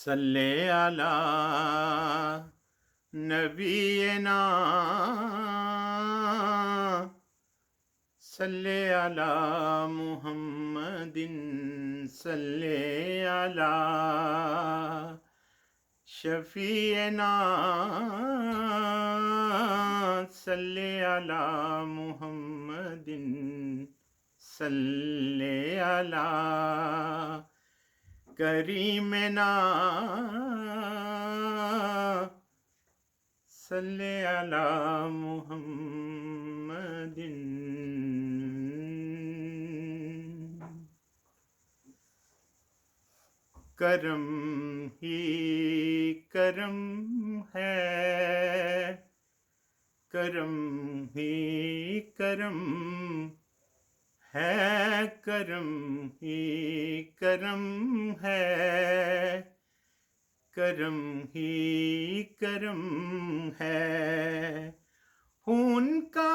सल्ले अला नबीना सल्ले अला मुहम्मदिन सल्ले अला शफीना सल्ले अला मुहम्मदिन सल्ले अला करीमना सल्ले अला मुहम्मदिन। करम ही करम है, करम ही करम है, करम ही करम है, करम ही करम है। उनका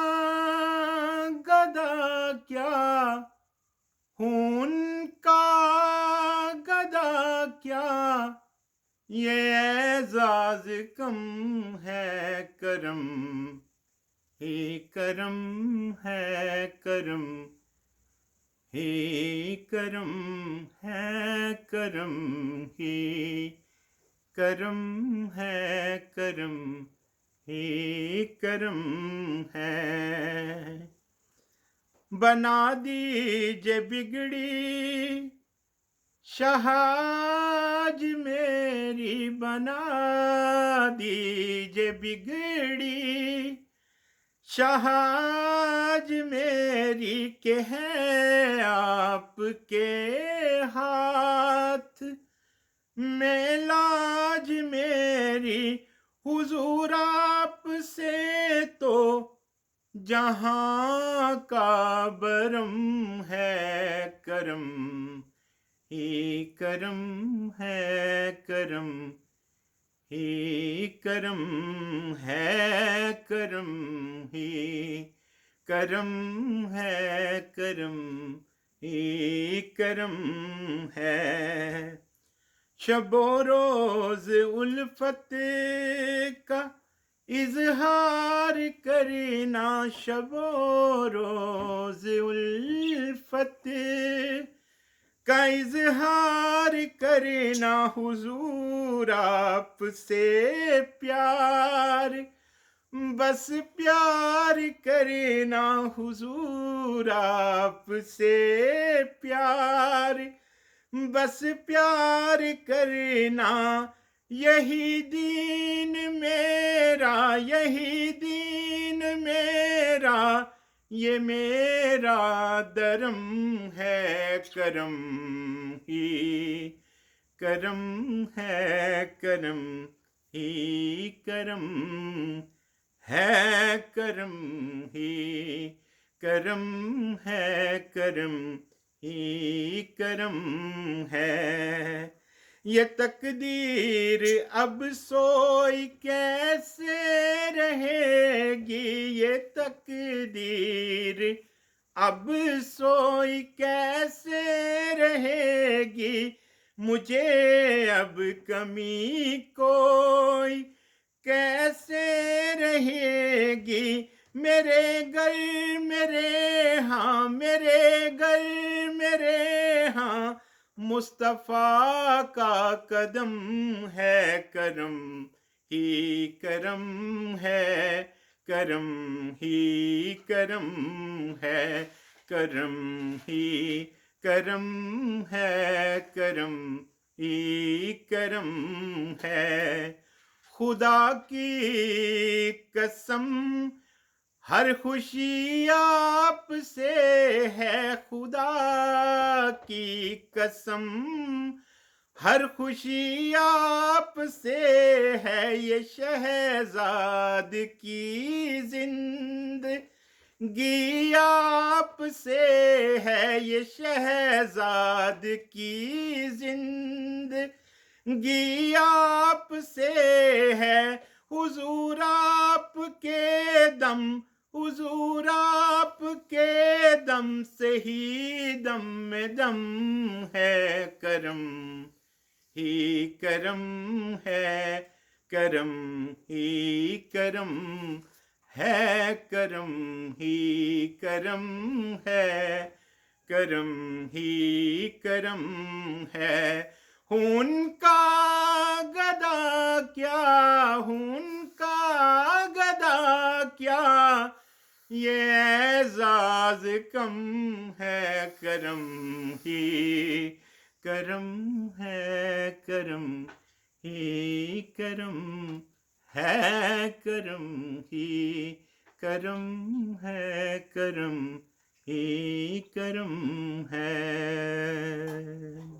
गदा क्या, उनका गदा क्या, ये एजाज कम है। करम ही करम है, करम ही करम है, करम ही करम है, करम ही करम है। बना दीजिए बिगड़ी शहाज मेरी, बना दीजिए बिगड़ी शहाज मेरी, के है आपके हाथ में लाज मेरी। हुजूर आप से तो जहां का बरम है। करम ही करम है, करम ही करम है, करम ही करम है, करम ही करम है। शबो रोज उल्फत का इजहार करना, शबो रोज उल्फत का इजहार करना। हुजूर आपसे प्यार, बस प्यार करना। हुजूर आपसे प्यार, बस प्यार करना। यही दीन मेरा, यही दीन मेरा, ये मेरा धर्म है। करम ही करम है, करम ही करम है, करम ही करम है, करम ही करम है। ये तकदीर अब सोई कैसे रहेगी, ये तकदीर अब सोई कैसे रहेगी। मुझे अब कमी कोई कैसे रहेगी। मेरे घर मेरे हाँ, मेरे घर मेरे हाँ, मुस्तफ़ा का कदम है। करम ही करम है, करम ही करम है, करम ही करम है, करम ही करम है। खुदा की कसम हर खुशी आपसे है, खुदा की कसम हर खुशी आपसे है। ये शहजाद की जिंदगी आपसे है, ये शहजाद की जिंदगी आपसे है। हुजूर आपके दम, हुजूर आपके दम से ही दम में दम है। करम ही करम है, करम ही करम है, करम ही करम है, करम ही करम है। उनका गदा क्या, उनका गदा क्या, ये एजाज कम है, करम ही करम है, करम ही करम है, करम ही करम है, करम ही करम है।